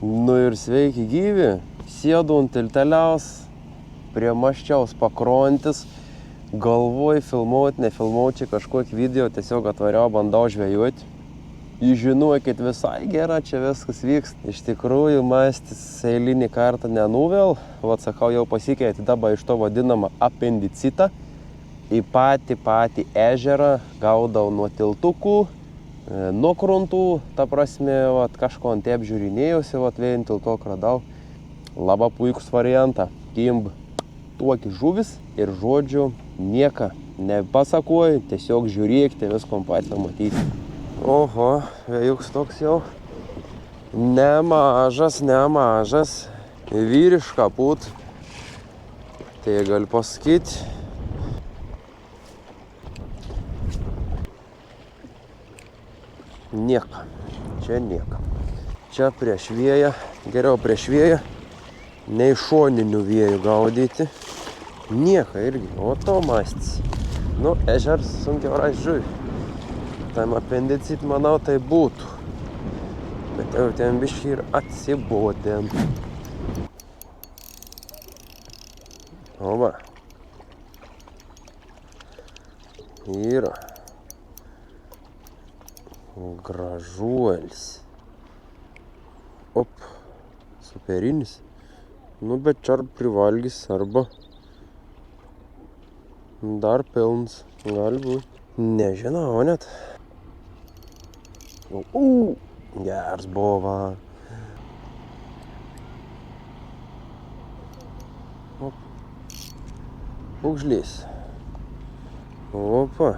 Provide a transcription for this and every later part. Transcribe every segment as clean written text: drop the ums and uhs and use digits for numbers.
Nu ir sveiki gyvi, sėdu ant tilteliaus, prie maščiaus pakrontis, galvoju filmuoti, nefilmuoti, kažkokį video, tiesiog atvariau, bandau žvejoti. Žinokit, visai gera čia viskas vyksta. Iš tikrųjų, mastis eilinį kartą nenuvel, sakau, jau pasikeitė dabar iš to vadinamą apendicitą. Į patį ežerą gaudau nuo tiltukų, nuo kruntų, ta prasme, kažko ant apžiūrinėjusi, vien tilto radau. Labai puikus variantą. Kimb tuoki žuvis ir žodžiu nieko nepasakoju, tiesiog žiūrėkite, viskom patys matyti. Oho, vėjuks toks jau nemažas, vyriška pūt. Tai galiu pasakyti. Nieko, čia nieko. Čia prieš vėją, geriau prieš vėją, nei šoninių vėjų gaudyti. Nieko irgi, o to mastis. Nu, ežers sunkiau rast žuvį. Tam apendicit, manau, tai būtų. Bet jau ten biškį ir atsibodėm. Oba. Yra. Gražuolis. Op, superinis. Nu, bet čia ar privalgys, arba dar pilnas. Gali būt. Nežinau, net. Geras buvo. Op. Pūgžlys. Opa.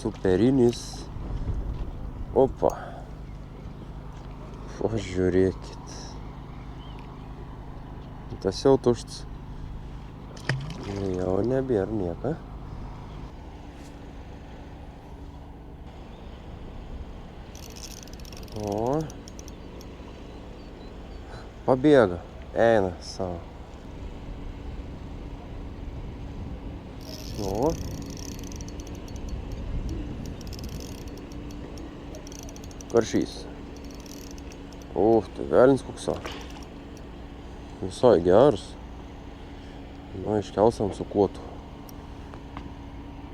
Superinis. Opa. Pažiūrėkit. Tas jau tušts. Jau nebėra nieko. O. Pabėga. Eina savo. O. Karšys. Tai velnis koksą. Visai geras. Na, iškelsiam su kuotu.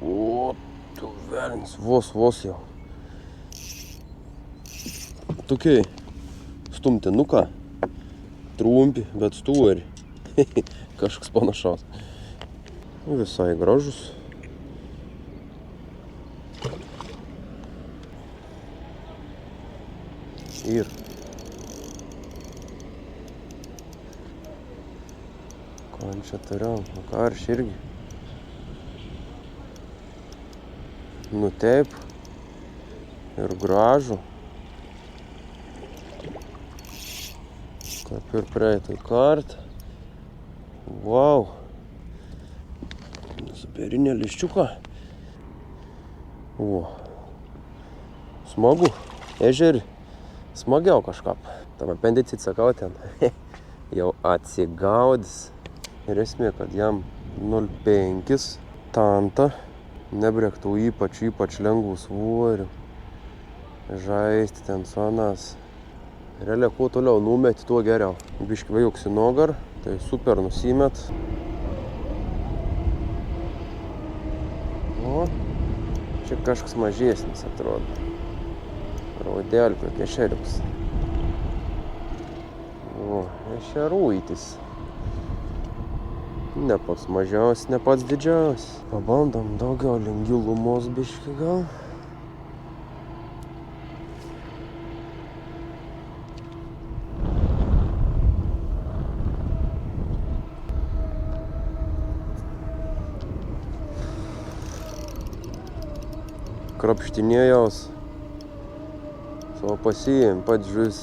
O, tu velnis, vos jau. Tokiai stumtinuką. Trumpi, bet stūri. Kažkoks panašaus. Visai gražus. Ir ką čia turiu? Karš irgi. Nu taip. Ir gražų. Kaip ir praeitą kartą. Wow. Superinė liščiuką. O. Smagu. Ežerį. Smagiau kažkap. Tam apendicit, sakau, ten jau atsigaudys. Ir esmė, kad jam 0,5 tanta nebrektų ypač lengvų svorių. Žaisti ten su anas. Realiai, kuo toliau numeti, tuo geriau. Biškį vajuksi nogar, tai super nusimet. O, čia kažkas mažesnis atrodo. Raudelkio ešeriuks. O, ešeruitis. Ne pats mažiausias, ne pats didžiausias. Pabandom daugiau gilumos biškį gal. Krapštinėjaus. Savo pasiėm, pats žuvis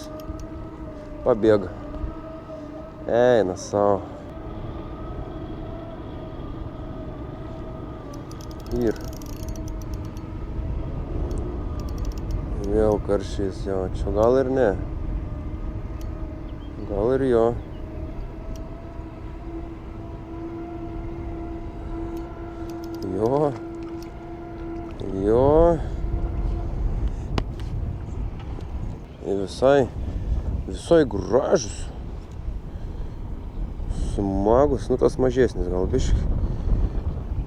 pabėga. Eina savo. Ir Vėl karšys, jo, čia gal ir ne. Gal ir jo. Jo. Jo. Visai gražus. Smagus, nu tas mažesnis gal biškai.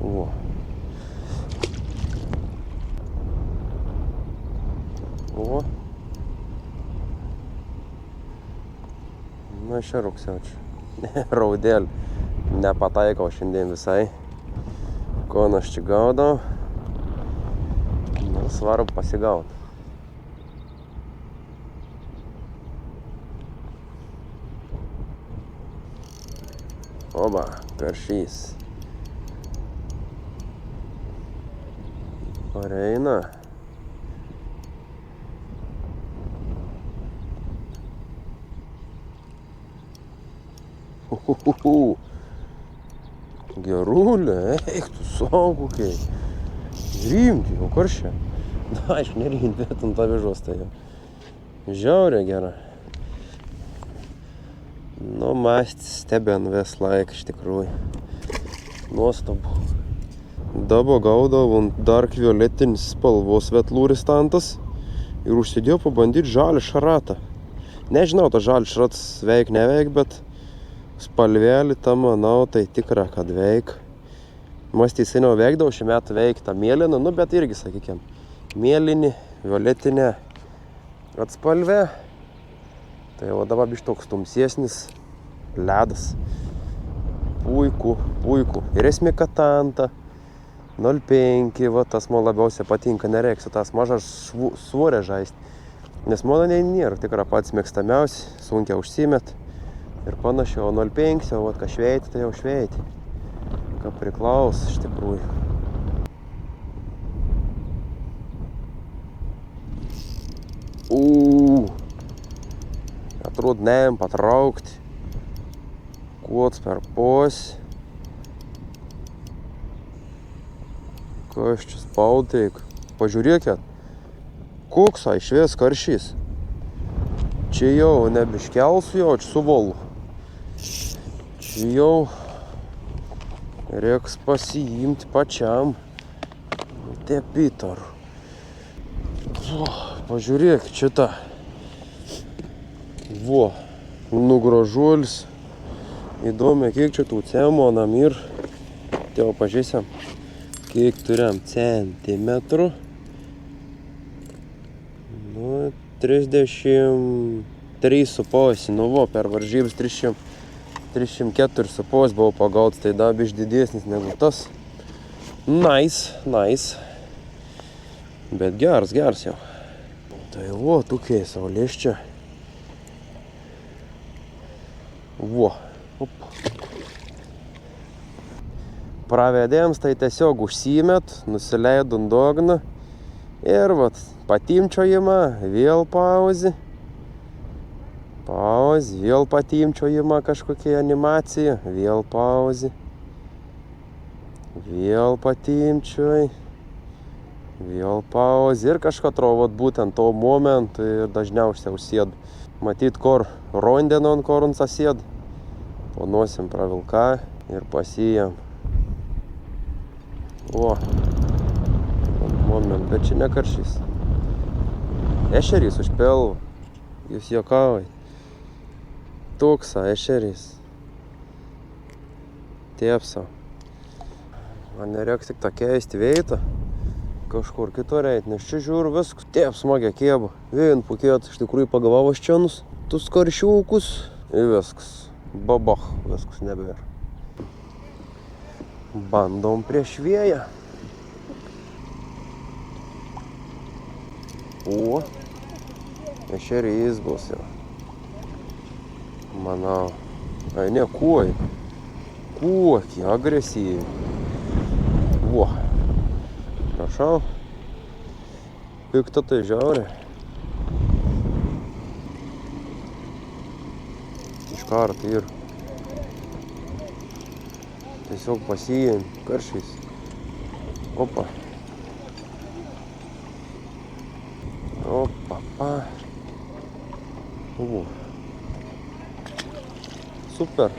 O. O. Na, čia rugsėčiau. Raudėlį. Nepataikau šiandien visai. Ko aš čia gaudau. Nu, svarbu pasigaut. Oba, karšys. Pareina. Gerulė, eik tu saugukiai. Rimti, jau karščia. Na, aišku, nerimti, bet ant avižos tai jau. Žiaurė gera. Nu, mąstis stebėn vis laik iš tikrųjų. Nuostabu. Dabar gaudau dark violetinis spalvos vetlūris tantas ir užsidėjau pabandyti žalį šaratą. Nežinau, ta žalį šaratas veik neveik, bet spalvelį tą manau, tai tikra, kad veik. Mąstį seniau veikdavau, šį metą veik tą mėlyną, nu bet irgi, sakykime, mėlynį, violetinę atspalvę. Tai jau dabar biškai toks tamsesnis ledas. Puiku. Ir esmė katanta. 0,5, va tas man labiausiai patinka, nereiksiu tas mažas svorę žaisti. Nes mano nėra tikra pats mėgstamiausias, sunkiai užsimet. Ir panašiai, o 0,5, o ką šveiti, tai jau šveiti. Ką priklaus iš tikrųjų. Atrodo, neėm patraukti. Kots per pos. Kas čia spauteik. Pažiūrėkit, koks išvės karšys. Čia jau nebiškelsiu jo, čia suvolu. Čia jau reiks pasiimti pačiam. Te Pitaru. Pažiūrėk, čia ta. Vo, nugražuolis. Įdomu, kiek čia tų cemonam ir tėvo pažiūrėsim, kiek turėjom centimetrų. Nu, 33,5. Nu, vo, per varžybas 304,5 buvau pagautas, tai dar biškį didesnis negu tas. Nice. Bet geras jau. Tai vo, tokie saulės čia. Vo. Pravedėms tai tiesiog užsimet, nusileidom dugną ir vat patimčiojimą, vėl pauzį, vėl patimčiojimą kažkokia animacija, vėl pauzį, vėl patimčioj, vėl pauzį ir kažką atrodo būtent to momentu ir dažniausiai užsėdu. Matyt, kur rondenon, kur ant sasėd, ponosim pravilką ir pasijam. O, moment, bet čia ne karšys. Ešerys už pilvo. Jūs juokavai. Tuksa ešerys. Tiepsa. Man nereiks tik tą keisti veitą. Kažkur kitur eit, nes čia žiūriu viskas. Taip smagia kėba. Vien pukėt, iš tikrųjų pagavau aš čia tus karšiukus. Ir viskas. Babach, viskas nebėra. Bandom prieš vėją. O, ešerys bus jau. Manau. Ai ne, kuoki agresyviai. Vo. Prašau. Pikta tai žiaurė. Iškart ir tiesiog pasijėm karšys. Opa. Opa. Super.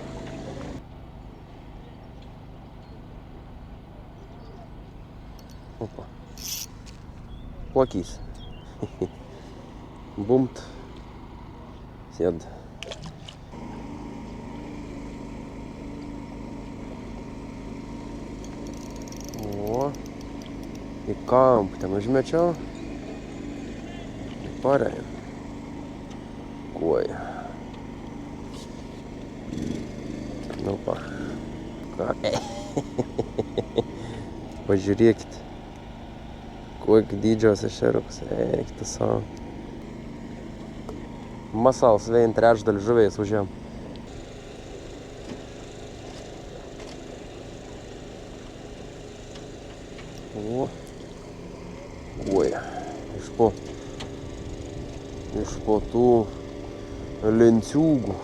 Opa. Plakys. Bumt. Sėd. O. Į kampą ten užmečiau. Parėjau. Koja. Nu pa. Ką? Pažiūrėkit. Kokį dydžios ešeriukas. Eik tu savo. Masals vien trečdalį žuviais užėm. O. Koja. Iš po tų lenciūgų.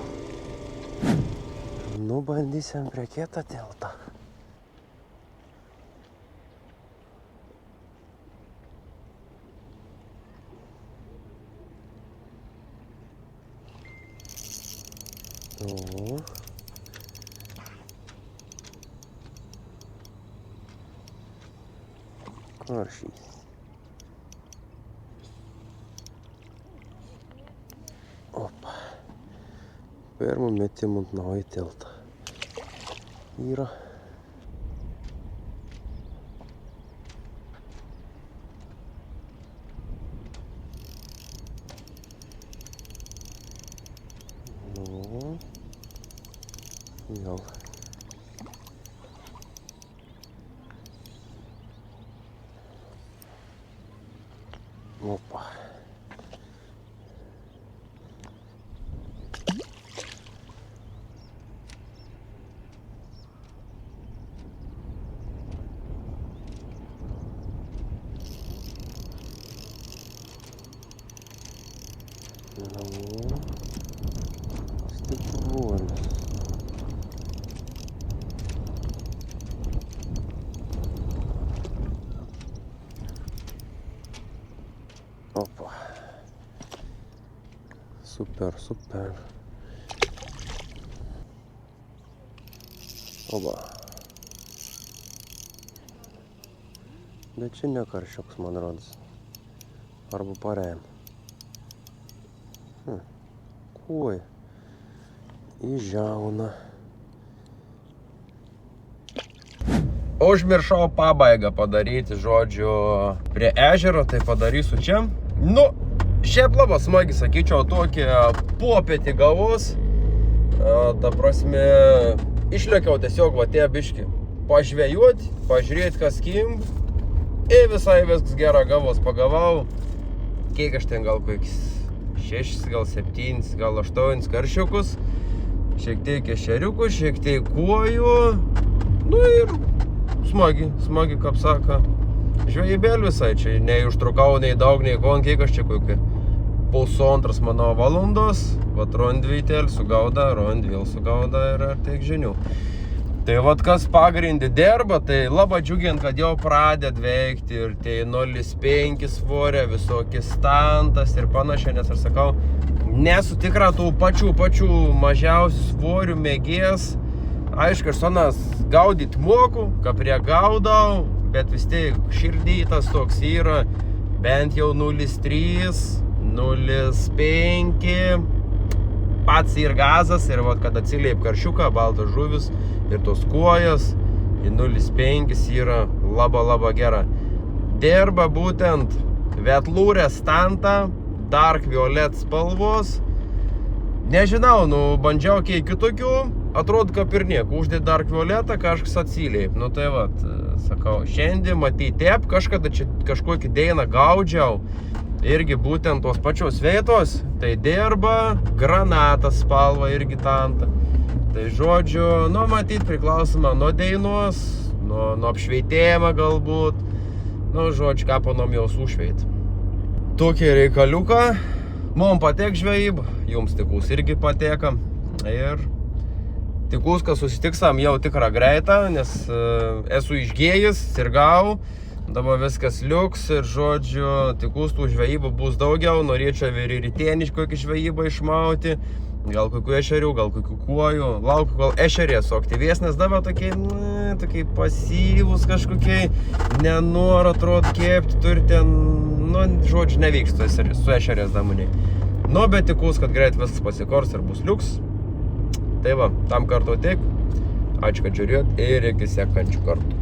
Nu, bandysim prie kietą tiltą. O. Karšys. Opa. Pirmą metimą naują tiltą. Yra. Nu. Gal. Opa. Stipruolis. Opa. Super. Oba. Bet čia ne karšiuks, man rodos. Arba parėm. Oi. Įžiauna. Užmiršau pabaigą padaryti, žodžiu, prie ežero, tai padarysiu čia. Nu, šiaip labai smagi, sakyčiau, tokį popietį gavus. Ta prasme, išlėkiau tiesiog va tie biški pažvėjuoti, pažiūrėti, kas kim. Ir visai viskas gera gavos, pagavau. Kiek aš ten gal kokius 6, gal 7, gal 8 karšiukus. Šiek tiek ešeriukų, šiek tiek kuojų. Nu ir smagi, kaip saka. Žvejybėl visai čia, nei užtrukau, nei daug, nei kon, kiek aš čia kokį pusantros, manau, valandos. Vat rondvytel sugauda, rondvėl sugauda ir tiek žinių. Tai vat kas pagrindį dirba, tai labai džiugint, kad jau pradėt veikti ir tai 0,5 svorio, visokis standas ir panašiai, nes aš sakau, nesu tikra tų pačių mažiausių svorių mėgės. Aišku, aš sonas gaudyt moku, ką prie gaudau, bet vis tiek širdytas toks yra, bent jau 0,3, 0,5, pats ir gazas, ir vat, kad atsiliep karšiuką, baltas žuvis ir tos kuojas, į 0,5 yra labai gera. Dirba būtent vetlūrė stanta, dark violet spalvos. Nežinau, nu, bandžiau kiek kitokių, atrodo, kaip ir nieko. Uždėt dark violetą, kažkas atsiliep. Nu, tai vat, sakau, šiandien matyti tep, kažkada čia kažkokį dainą gaudžiau. Irgi būtent tos pačios vietos, tai dirba granatas spalva irgi tanta. Tai žodžiu, nu matyt priklausoma nuo dainos, nuo apšveitėjimo galbūt. Nu žodžiu, ką panom jau sušveit. Tokį reikaliuką, mums patek žvejyba, jums tikus irgi pateka. Ir tikus, kad susitiksam jau tikrą greitą, nes esu išgėjęs, sirgau. Dabar viskas liuks ir žodžiu, tikustų žvejybų bus daugiau, norėčiau ir rytienį kokį žvejybą išmauti, gal kokių ešerių, gal kokių kuojų, laukiu, gal ešerės suaktyvesnės, dabar tokiai pasyvus kažkokiai, nenor atrodo kepti, turi ten, žodžiu, nevyksta su ešerės damuniai. Bet tikus, kad greit viskas pasikors ir bus liuks. Tai va, tam kartu tiek. Ačiū, kad žiūrėjot ir iki sekančių kartų.